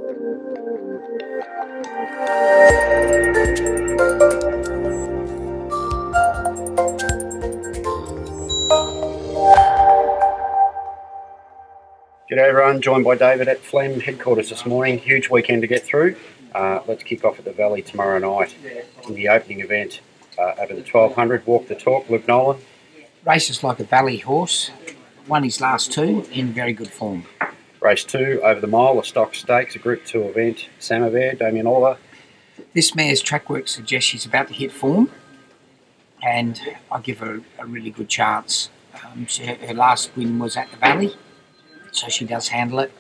G'day everyone, joined by David at Flem headquarters this morning. Huge weekend to get through. Let's kick off at the Valley tomorrow night in the opening event over the 1200. Walk the talk, Luke Nolan. Races like a Valley horse. Won his last two in very good form. Race 2 over the mile, the Stock Stakes, a Group 2 event. Samovar, Damien Oliver. This mare's track work suggests she's about to hit form, and I give her a really good chance. Her last win was at the Valley, so she does handle it,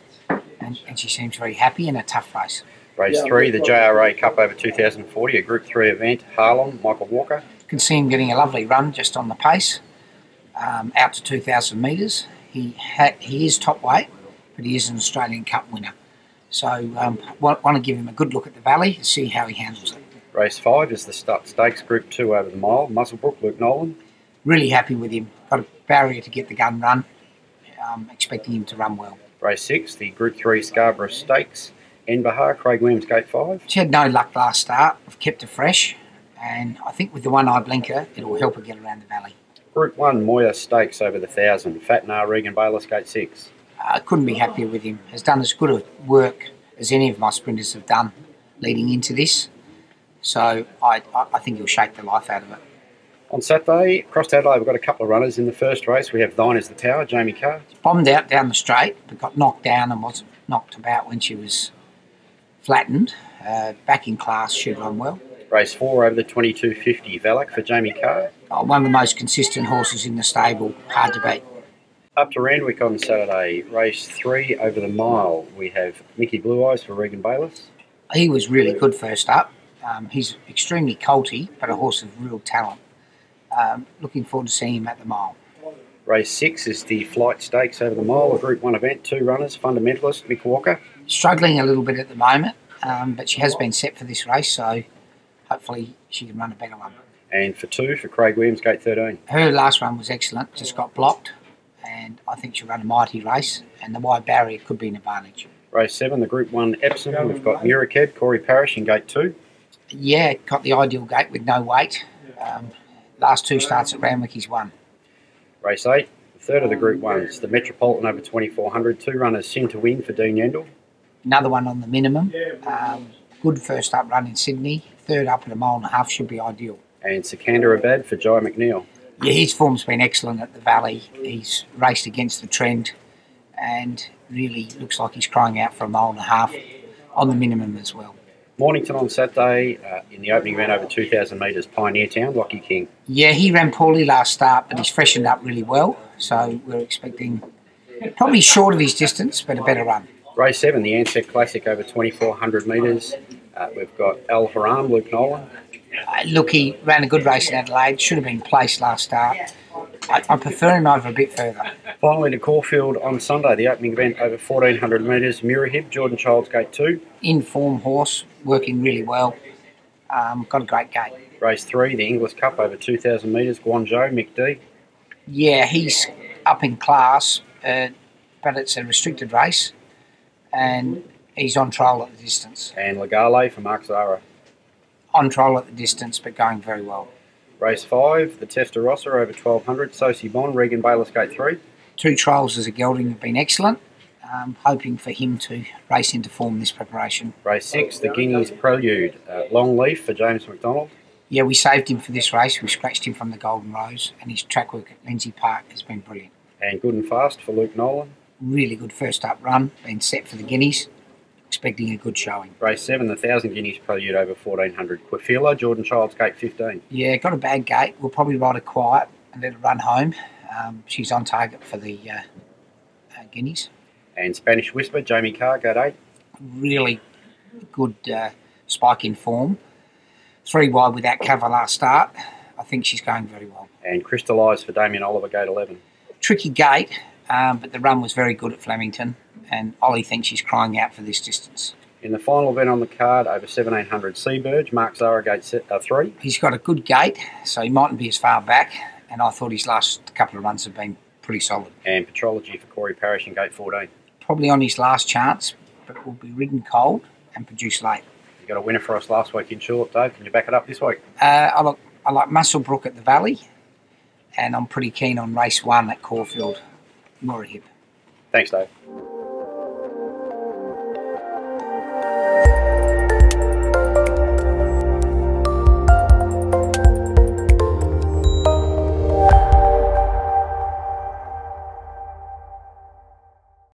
and she seems very happy in a tough race. Race 3, the JRA Cup over 2040, a Group 3 event. Harlem, Michael Walker. You can see him getting a lovely run just on the pace, out to 2,000 metres. He is top weight, but he is an Australian Cup winner. So want to give him a good look at the Valley and see how he handles it. Race 5 is the Stakes Group 2 over the mile. Muswellbrook, Luke Nolan. Really happy with him. Got a barrier to get the gun run. Expecting him to run well. Race 6, the Group 3 Scarborough Stakes. Enbahar, Craig Williams, Gate 5. She had no luck last start. I've kept her fresh, and I think with the one-eye blinker, it will help her get around the Valley. Group 1 Moya Stakes over the 1000. Fatnar, Regan Bayless, Gate 6. I couldn't be happier with him. Has done as good a work as any of my sprinters have done leading into this. So I think he'll shake the life out of it. On Saturday, across Adelaide, we've got a couple of runners in the first race. We have Thine is the Power, Jamie Carr. Bombed out down the straight, but got knocked down and was knocked about when she was flattened. Back in class, should run well. Race 4 over the 2250, Valak for Jamie Carr. One of the most consistent horses in the stable, hard to beat. Up to Randwick on Saturday, race 3 over the mile. We have Mickey Blue Eyes for Regan Bayless. He was really good first up. He's extremely colty, but a horse of real talent. Looking forward to seeing him at the mile. Race 6 is the Flight Stakes over the mile, a Group 1 event. 2 runners, Fundamentalist, Mick Walker. Struggling a little bit at the moment, but she has been set for this race, so hopefully she can run a better one. And for 2, for Craig Williams, Gate 13. Her last run was excellent, just got blocked, and I think she'll run a mighty race, and the wide barrier could be an advantage. Race 7, the Group 1 Epsom. We've got Murakeb, Corey Parrish in Gate 2. Yeah, got the ideal gate with no weight. Last 2 starts at Randwick, he's won. Race 8, the third of the Group 1s, the Metropolitan over 2400. 2 runners, Sin to Win for Dean Yendall. Another one on the minimum. Good first up run in Sydney. Third up at a mile and a half should be ideal. And Sikandarabad for Jai McNeil. Yeah, his form's been excellent at the Valley. He's raced against the trend and really looks like he's crying out for a mile and a half on the minimum as well. Mornington on Saturday in the opening event over 2,000 metres, Pioneer Town, Lockie King. Yeah, he ran poorly last start, but he's freshened up really well. So we're expecting probably short of his distance, but a better run. Race 7, the Ansett Classic over 2,400 metres. We've got Al Haram, Luke Nolan. Look, he ran a good race in Adelaide. Should have been placed last start. I prefer him over a bit further. Finally to Caulfield on Sunday, the opening event over 1,400 metres, Murahib, Jordan Childs, Gate 2. In form horse, working really well. Got a great gate. Race 3, the Inglis Cup over 2,000 metres, Guangzhou, Mick D. Yeah, he's up in class, but it's a restricted race, and he's on trial at the distance. And Legale for Mark Zara. On trial at the distance, but going very well. Race 5, the Testarossa over 1,200, Sosie Bond, Regan Bayless, Gate 3. 2 trials as a gelding have been excellent. Hoping for him to race into form this preparation. Race 6, the Guineas Prelude, Long Leaf for James McDonald. Yeah, we saved him for this race. We scratched him from the Golden Rose, and his track work at Lindsay Park has been brilliant. And Good and Fast for Luke Nolan. Really good first up run, been set for the Guineas. Expecting a good showing. Race 7, the 1,000 Guineas Prelude over 1,400, Quifila, Jordan Childs, Gate 15. Yeah, got a bad gate. We'll probably ride her quiet and let her run home. She's on target for the Guineas. And Spanish Whisper, Jamie Carr, Gate 8. Really good spike in form. 3 wide without cover last start. I think she's going very well. And Crystallise for Damien Oliver, Gate 11. Tricky gate, but the run was very good at Flemington, and Ollie thinks she's crying out for this distance. In the final event on the card, over 1,700, Seabird, Mark Zara, Gate 3. He's got a good gate, so he mightn't be as far back, and I thought his last couple of runs have been pretty solid. And Petrology for Corey Parrish in Gate 14. Probably on his last chance, but will be ridden cold and produce late. You got a winner for us last week in short, Dave. Can you back it up this week? I like Musselbrook at the Valley, and I'm pretty keen on race 1 at Caulfield, Morihip. Thanks, Dave.